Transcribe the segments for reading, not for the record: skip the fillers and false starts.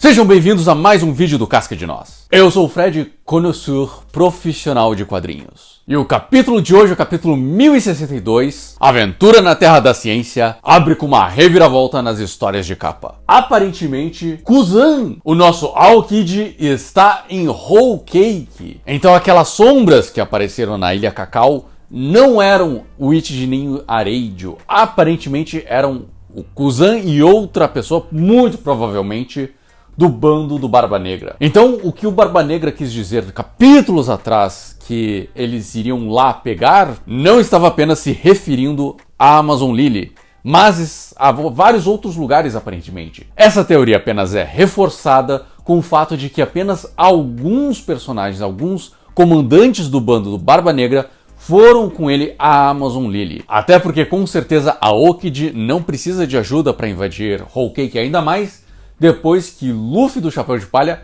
Sejam bem-vindos a mais um vídeo do Casca de Nós. Eu sou o Fred, connoisseur profissional de quadrinhos. E o capítulo de hoje, o capítulo 1062, Aventura na Terra da Ciência, abre com uma reviravolta nas histórias de capa. Aparentemente, Kuzan, o nosso Aokiji, está em Whole Cake. Então aquelas sombras que apareceram na Ilha Cacau não eram o Ichiji nem o Areijo. Aparentemente eram o Kuzan e outra pessoa, muito provavelmente do bando do Barba Negra. Então, o que o Barba Negra quis dizer capítulos atrás, que eles iriam lá pegar, não estava apenas se referindo à Amazon Lily, mas a vários outros lugares aparentemente. Essa teoria apenas é reforçada com o fato de que apenas alguns personagens, alguns comandantes do bando do Barba Negra foram com ele à Amazon Lily. Até porque com certeza a Aokiji não precisa de ajuda para invadir Whole Cake, ainda mais depois que Luffy do Chapéu de Palha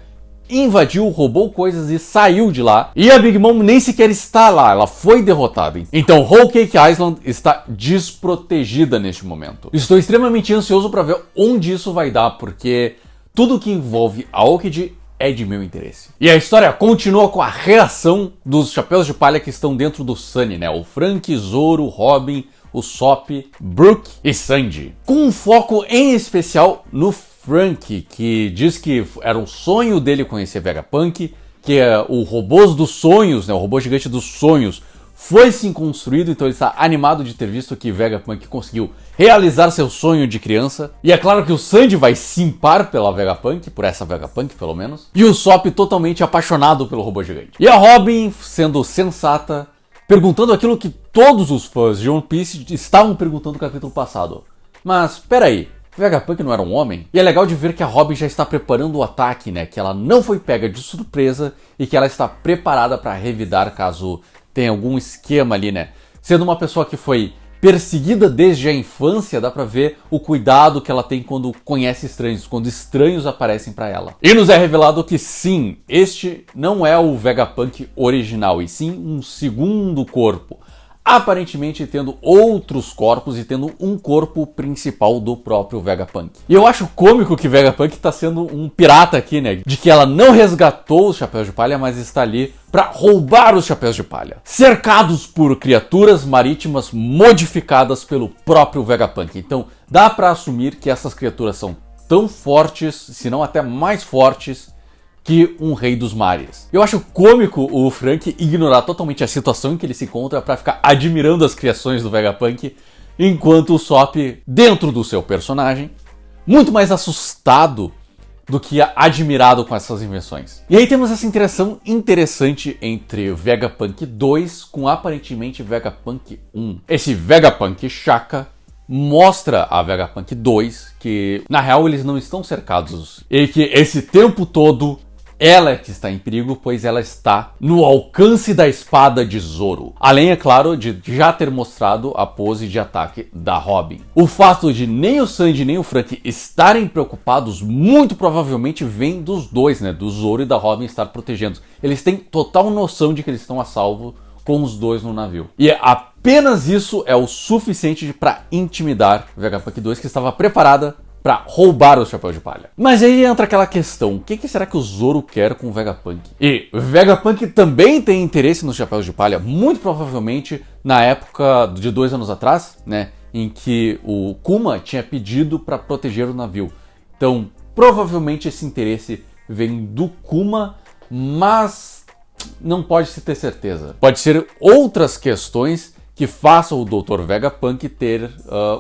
invadiu, roubou coisas e saiu de lá. E a Big Mom nem sequer está lá, ela foi derrotada. Então Whole Cake Island está desprotegida neste momento. Estou extremamente ansioso para ver onde isso vai dar, porque tudo que envolve a Aokiji é de meu interesse. E a história continua com a reação dos Chapéus de Palha que estão dentro do Sunny, né? O Franky, Zoro, Robin, o Sop, Brook e Sanji. Com um foco em especial no Franky, que diz que era um sonho dele conhecer Vegapunk, que o robô dos sonhos, né, o robô gigante dos sonhos, foi sim construído, então ele está animado de ter visto que Vegapunk conseguiu realizar seu sonho de criança. E é claro que o Sanji vai simpar pela Vegapunk, por essa Vegapunk pelo menos, e o Sop totalmente apaixonado pelo robô gigante. E a Robin, sendo sensata, perguntando aquilo que todos os fãs de One Piece estavam perguntando no capítulo passado. Mas, peraí, Vegapunk não era um homem? E é legal de ver que a Robin já está preparando o ataque, né? Que ela não foi pega de surpresa e que ela está preparada para revidar caso tenha algum esquema ali, né? Sendo uma pessoa que foi perseguida desde a infância, dá pra ver o cuidado que ela tem quando conhece estranhos, quando estranhos aparecem pra ela. E nos é revelado que sim, este não é o Vegapunk original, e sim um segundo corpo. Aparentemente tendo outros corpos e tendo um corpo principal do próprio Vegapunk. E eu acho cômico que Vegapunk tá sendo um pirata aqui, né? De que ela não resgatou os Chapéus de Palha, mas está ali para roubar os Chapéus de Palha. Cercados por criaturas marítimas modificadas pelo próprio Vegapunk. Então dá para assumir que essas criaturas são tão fortes, se não até mais fortes, que um rei dos mares. Eu acho cômico o Franky ignorar totalmente a situação em que ele se encontra para ficar admirando as criações do Vegapunk, enquanto o Sop, dentro do seu personagem, muito mais assustado do que admirado com essas invenções. E aí temos essa interação interessante entre Vegapunk 2 com aparentemente Vegapunk 1. Esse Vegapunk Shaka mostra a Vegapunk 2 que, na real, eles não estão cercados e que esse tempo todo ela é que está em perigo, pois ela está no alcance da espada de Zoro. Além, é claro, de já ter mostrado a pose de ataque da Robin. O fato de nem o Sanji nem o Franky estarem preocupados muito provavelmente vem dos dois, né? Do Zoro e da Robin estar protegendo. Eles têm total noção de que eles estão a salvo com os dois no navio. E apenas isso é o suficiente para intimidar Vegapunk 2, que estava preparada para roubar os Chapéus de Palha. Mas aí entra aquela questão, o que será que o Zoro quer com o Vegapunk? E Vegapunk também tem interesse nos Chapéus de Palha, muito provavelmente na época de 2 anos atrás, né, em que o Kuma tinha pedido para proteger o navio. Então, provavelmente esse interesse vem do Kuma, mas não pode se ter certeza. Pode ser outras questões que façam o Dr. Vegapunk ter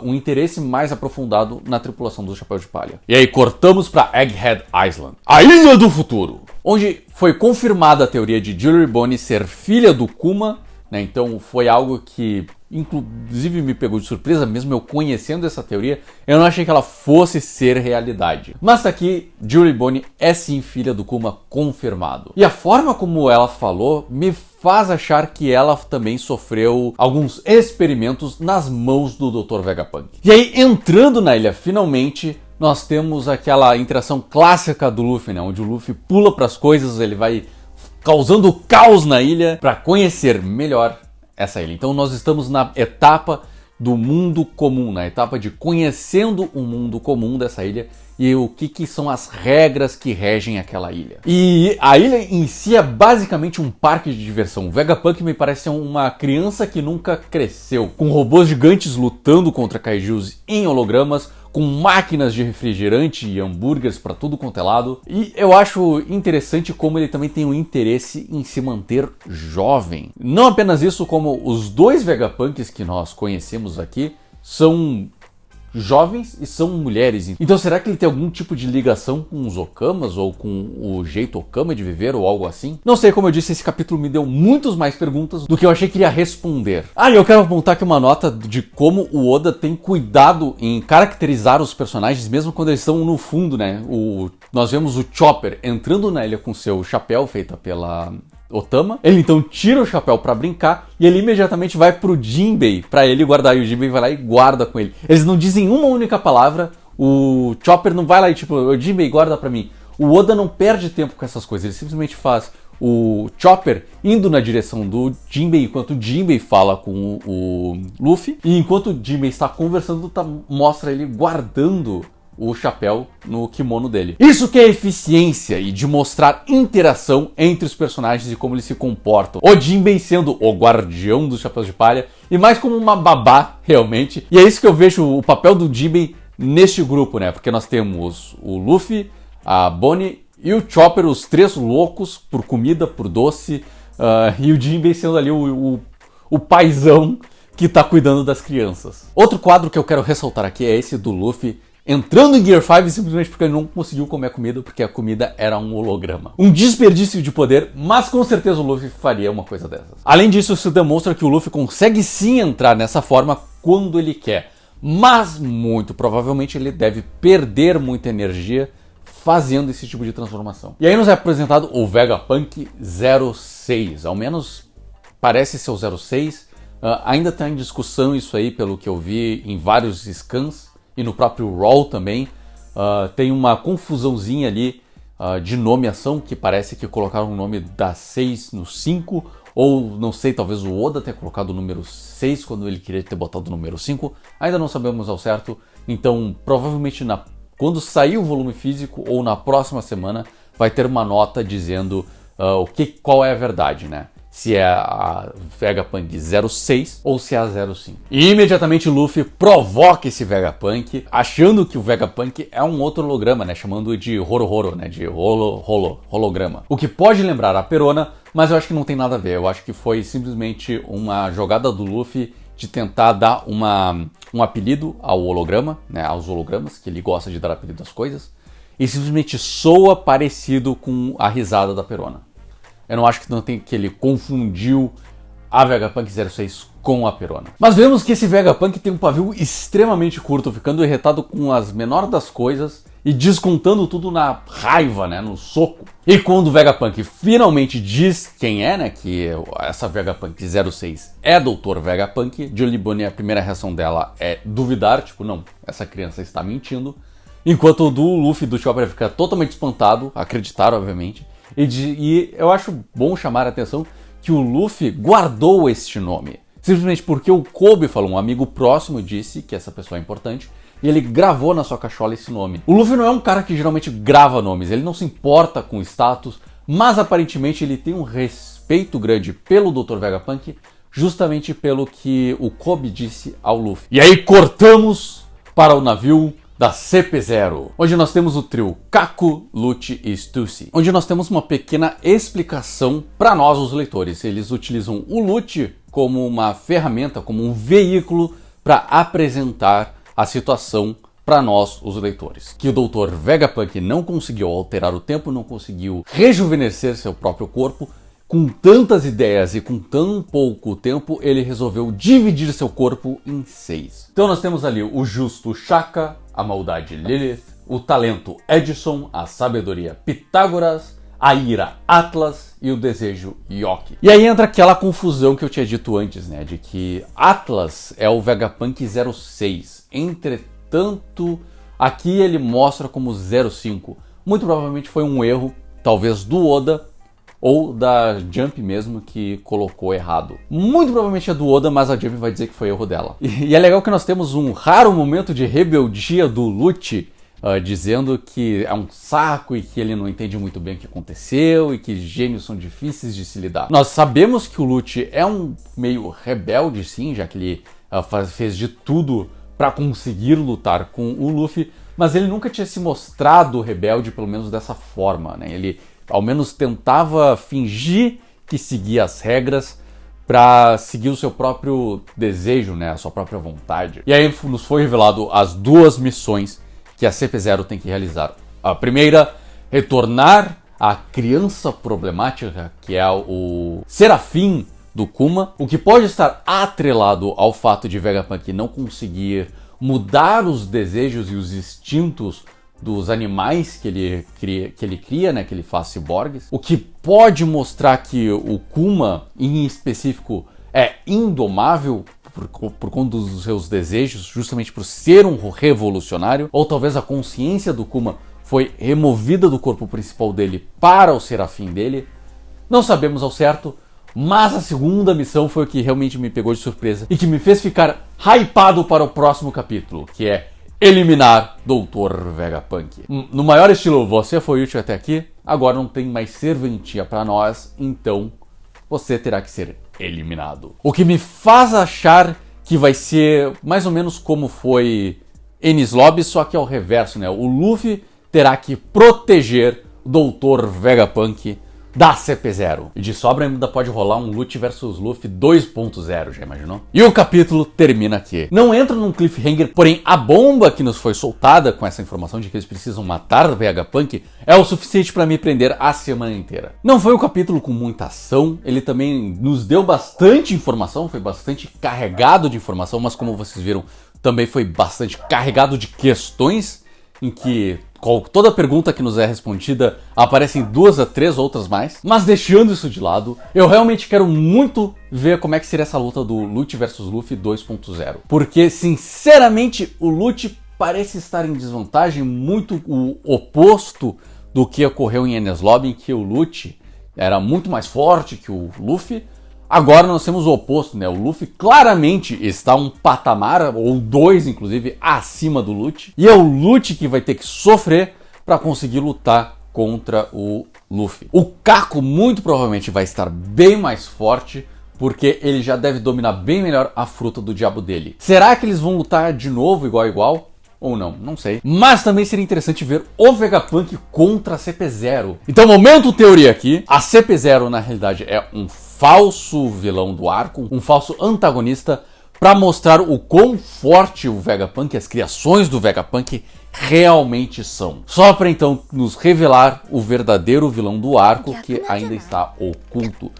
um interesse mais aprofundado na tripulação do Chapéu de Palha. E aí cortamos para Egghead Island, a Ilha do Futuro, onde foi confirmada a teoria de Jewelry Bonnie ser filha do Kuma, né? Então foi algo que inclusive me pegou de surpresa, mesmo eu conhecendo essa teoria, eu não achei que ela fosse ser realidade. Mas tá aqui, Jewelry Bonnie é sim filha do Kuma confirmado. E a forma como ela falou me faz achar que ela também sofreu alguns experimentos nas mãos do Dr. Vegapunk. E aí, entrando na ilha finalmente, nós temos aquela interação clássica do Luffy, né? Onde o Luffy pula para as coisas, ele vai causando caos na ilha para conhecer melhor essa ilha. Então nós estamos na etapa do mundo comum, na etapa de conhecendo o mundo comum dessa ilha, e o que são as regras que regem aquela ilha. E a ilha em si é basicamente um parque de diversão. O Vegapunk me parece ser uma criança que nunca cresceu, com robôs gigantes lutando contra kaijus em hologramas, com máquinas de refrigerante e hambúrgueres para tudo quanto é lado. E eu acho interessante como ele também tem um interesse em se manter jovem. Não apenas isso, como os dois Vegapunks que nós conhecemos aqui são jovens e são mulheres. Então será que ele tem algum tipo de ligação com os Okamas ou com o jeito Okama de viver ou algo assim? Não sei, como eu disse, esse capítulo me deu muitas mais perguntas do que eu achei que iria responder. E eu quero apontar aqui uma nota de como o Oda tem cuidado em caracterizar os personagens mesmo quando eles estão no fundo, né? Nós vemos o Chopper entrando na ilha com seu chapéu feita pela Otama. Ele então tira o chapéu pra brincar e ele imediatamente vai pro Jinbei pra ele guardar, e o Jinbei vai lá e guarda com ele. Eles não dizem uma única palavra, o Chopper não vai lá e tipo, o Jinbei guarda pra mim. O Oda não perde tempo com essas coisas, ele simplesmente faz o Chopper indo na direção do Jinbei enquanto o Jinbei fala com o Luffy, e enquanto o Jinbei está conversando, mostra ele guardando o chapéu no kimono dele. Isso que é eficiência e de mostrar interação entre os personagens e como eles se comportam. O Jinbei sendo o guardião dos chapéus de palha e mais como uma babá, realmente. E é isso que eu vejo o papel do Jinbei neste grupo, né? Porque nós temos o Luffy, a Bonnie e o Chopper, os três loucos por comida, por doce, e o Jinbei sendo ali o paizão que tá cuidando das crianças. Outro quadro que eu quero ressaltar aqui é esse do Luffy entrando em Gear 5 simplesmente porque ele não conseguiu comer a comida, porque a comida era um holograma. Um desperdício de poder, mas com certeza o Luffy faria uma coisa dessas. Além disso, isso demonstra que o Luffy consegue sim entrar nessa forma quando ele quer, mas muito provavelmente ele deve perder muita energia fazendo esse tipo de transformação. E aí nos é apresentado o Vegapunk 06, ao menos parece ser o 06, ainda está em discussão isso aí pelo que eu vi em vários scans, e no próprio Raw também, tem uma confusãozinha ali de nomeação, que parece que colocaram o nome da 6 no 5, ou não sei, talvez o Oda tenha colocado o número 6 quando ele queria ter botado o número 5, ainda não sabemos ao certo, então provavelmente quando sair o volume físico ou na próxima semana vai ter uma nota dizendo qual é a verdade, né? Se é a Vegapunk 06 ou se é a 05. E imediatamente o Luffy provoca esse Vegapunk, achando que o Vegapunk é um outro holograma, né? Chamando de Horo-Horo, né? De holograma. O que pode lembrar a Perona, mas eu acho que não tem nada a ver. Eu acho que foi simplesmente uma jogada do Luffy de tentar dar um apelido ao holograma, né? Aos hologramas, que ele gosta de dar apelido às coisas. E simplesmente soa parecido com a risada da Perona. Eu não acho que ele confundiu a Vegapunk 06 com a Perona. Mas vemos que esse Vegapunk tem um pavio extremamente curto, ficando irritado com as menores das coisas e descontando tudo na raiva, né, no soco. E quando o Vegapunk finalmente diz quem é, né, que essa Vegapunk 06 é Dr. Vegapunk, Julie Bunny, a primeira reação dela é duvidar, tipo, não, essa criança está mentindo. Enquanto o do Luffy e do Chopper fica totalmente espantado, acreditar, obviamente. E eu acho bom chamar a atenção que o Luffy guardou este nome. Simplesmente porque o Kobe falou, um amigo próximo disse que essa pessoa é importante, e ele gravou na sua cachola esse nome. O Luffy não é um cara que geralmente grava nomes, ele não se importa com status, mas aparentemente ele tem um respeito grande pelo Dr. Vegapunk, justamente pelo que o Kobe disse ao Luffy. E aí cortamos para o navio da CP0, onde nós temos o trio Kaku, Lucci e Stussy, onde nós temos uma pequena explicação para nós, os leitores. Eles utilizam o Lucci como uma ferramenta, como um veículo para apresentar a situação para nós, os leitores. Que o Dr. Vegapunk não conseguiu alterar o tempo, não conseguiu rejuvenescer seu próprio corpo. Com tantas ideias e com tão pouco tempo, ele resolveu dividir seu corpo em 6. Então nós temos ali o justo Shaka, a maldade Lilith, o talento Edison, a sabedoria Pitágoras, a ira Atlas e o desejo Yoki. E aí entra aquela confusão que eu tinha dito antes, né? De que Atlas é o Vegapunk 06. Entretanto, aqui ele mostra como 05. Muito provavelmente foi um erro, talvez do Oda, ou da Jump mesmo, que colocou errado. Muito provavelmente é do Oda, mas a Jump vai dizer que foi erro dela. E é legal que nós temos um raro momento de rebeldia do Lucci, dizendo que é um saco e que ele não entende muito bem o que aconteceu e que gênios são difíceis de se lidar. Nós sabemos que o Lute é um meio rebelde, sim, já que ele fez de tudo para conseguir lutar com o Luffy, mas ele nunca tinha se mostrado rebelde, pelo menos dessa forma, né? Ele ao menos tentava fingir que seguia as regras para seguir o seu próprio desejo, né? A sua própria vontade. E aí nos foi revelado as duas missões que a CP0 tem que realizar. A primeira, retornar à criança problemática, que é o Serafim do Kuma, o que pode estar atrelado ao fato de Vegapunk não conseguir mudar os desejos e os instintos dos animais que ele cria, né, que ele faz ciborgues, o que pode mostrar que o Kuma, em específico, é indomável por conta dos seus desejos, justamente por ser um revolucionário, ou talvez a consciência do Kuma foi removida do corpo principal dele para o Serafim dele. Não sabemos ao certo, mas a segunda missão foi o que realmente me pegou de surpresa e que me fez ficar hypado para o próximo capítulo, que é eliminar Dr. Vegapunk. No maior estilo, você foi útil até aqui, agora não tem mais serventia para nós, então você terá que ser eliminado. O que me faz achar que vai ser mais ou menos como foi Enies Lobby, só que ao reverso, né? O Luffy terá que proteger Dr. Vegapunk da CP0. E de sobra ainda pode rolar um Lute vs Luffy 2.0, já imaginou? E o capítulo termina aqui. Não entra num cliffhanger, porém a bomba que nos foi soltada com essa informação de que eles precisam matar o Vegapunk é o suficiente para me prender a semana inteira. Não foi um capítulo com muita ação, ele também nos deu bastante informação, foi bastante carregado de informação, mas como vocês viram, também foi bastante carregado de questões em que toda pergunta que nos é respondida aparecem 2 a 3 outras mais. Mas deixando isso de lado, eu realmente quero muito ver como é que seria essa luta do Lute vs Luffy 2.0. Porque, sinceramente, o Lute parece estar em desvantagem, muito o oposto do que ocorreu em Enies Lobby, em que o Lute era muito mais forte que o Luffy. Agora nós temos o oposto, né? O Luffy claramente está um patamar, ou 2 inclusive, acima do Lute. E é o Lute que vai ter que sofrer para conseguir lutar contra o Luffy. O Kako muito provavelmente vai estar bem mais forte, porque ele já deve dominar bem melhor a fruta do diabo dele. Será que eles vão lutar de novo igual a igual? Ou não, não sei. Mas também seria interessante ver o Vegapunk contra a CP0. Então, momento teoria aqui. A CP0, na realidade, é um falso vilão do arco, um falso antagonista, para mostrar o quão forte o Vegapunk, as criações do Vegapunk, realmente são. Só para então nos revelar o verdadeiro vilão do arco, que ainda está oculto.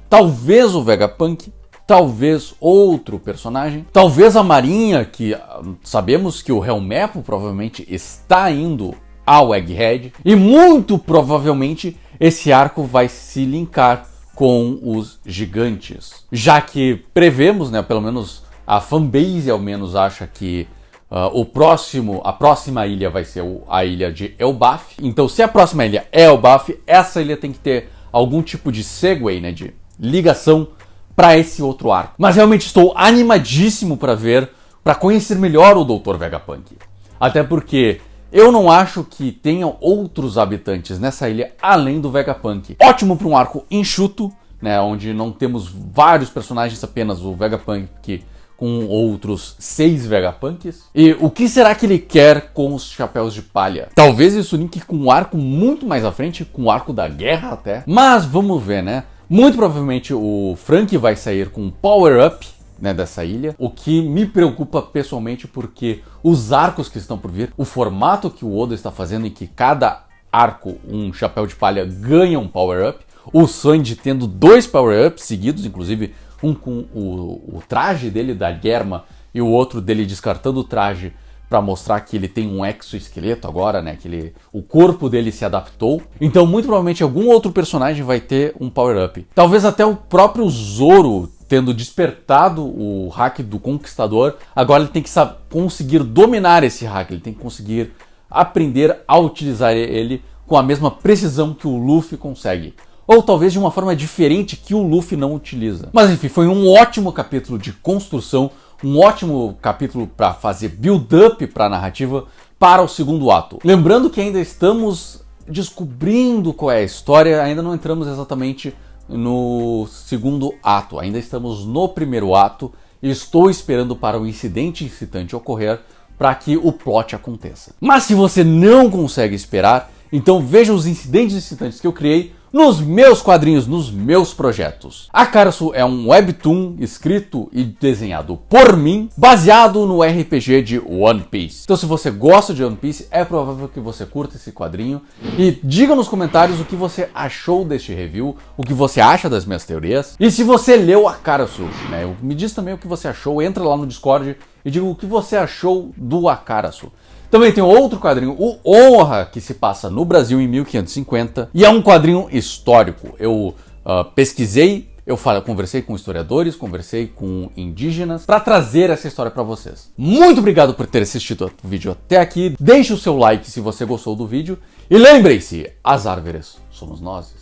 Talvez o Vegapunk, talvez outro personagem, talvez a Marinha, que sabemos que o Helmepo provavelmente está indo ao Egghead, e muito provavelmente esse arco vai se linkar com os gigantes, já que prevemos, né, pelo menos a fanbase ao menos acha que a próxima ilha vai ser a ilha de Elbaf. Então, se a próxima ilha é Elbaf, essa ilha tem que ter algum tipo de segue, né, de ligação para esse outro arco. Mas realmente estou animadíssimo para conhecer melhor o Dr. Vegapunk. Até porque eu não acho que tenham outros habitantes nessa ilha além do Vegapunk. Ótimo para um arco enxuto, né, onde não temos vários personagens, apenas o Vegapunk com outros 6 Vegapunks. E o que será que ele quer com os chapéus de palha? Talvez isso linke com um arco muito mais à frente, com o arco da guerra até. Mas vamos ver, né? Muito provavelmente o Franky vai sair com um power-up, né, dessa ilha, o que me preocupa pessoalmente porque os arcos que estão por vir, o formato que o Oda está fazendo em que cada arco, um chapéu de palha ganha um power-up, o Sanji tendo 2 power-ups seguidos, inclusive um com o traje dele da Germa e o outro dele descartando o traje para mostrar que ele tem um exoesqueleto agora, né, que o corpo dele se adaptou. Então muito provavelmente algum outro personagem vai ter um power-up. Talvez até o próprio Zoro, tendo despertado o hack do Conquistador, agora ele tem que conseguir dominar esse hack, ele tem que conseguir aprender a utilizar ele com a mesma precisão que o Luffy consegue. Ou talvez de uma forma diferente que o Luffy não utiliza. Mas enfim, foi um ótimo capítulo de construção, um ótimo capítulo para fazer build-up para a narrativa, para o segundo ato. Lembrando que ainda estamos descobrindo qual é a história, ainda não entramos exatamente no segundo ato, ainda estamos no primeiro ato e estou esperando para o incidente incitante ocorrer para que o plot aconteça. Mas se você não consegue esperar, então veja os incidentes incitantes que eu criei nos meus quadrinhos, nos meus projetos. Akarasu é um webtoon escrito e desenhado por mim, baseado no RPG de One Piece. Então se você gosta de One Piece, é provável que você curta esse quadrinho. E diga nos comentários o que você achou deste review, o que você acha das minhas teorias. E se você leu Akarasu, né, me diz também o que você achou, entra lá no Discord e diga o que você achou do Akarasu. Também tem outro quadrinho, o Honra, que se passa no Brasil em 1550, e é um quadrinho histórico. Eu pesquisei, conversei com historiadores, conversei com indígenas, para trazer essa história para vocês. Muito obrigado por ter assistido o vídeo até aqui, deixe o seu like se você gostou do vídeo, e lembre-se, as árvores somos nós.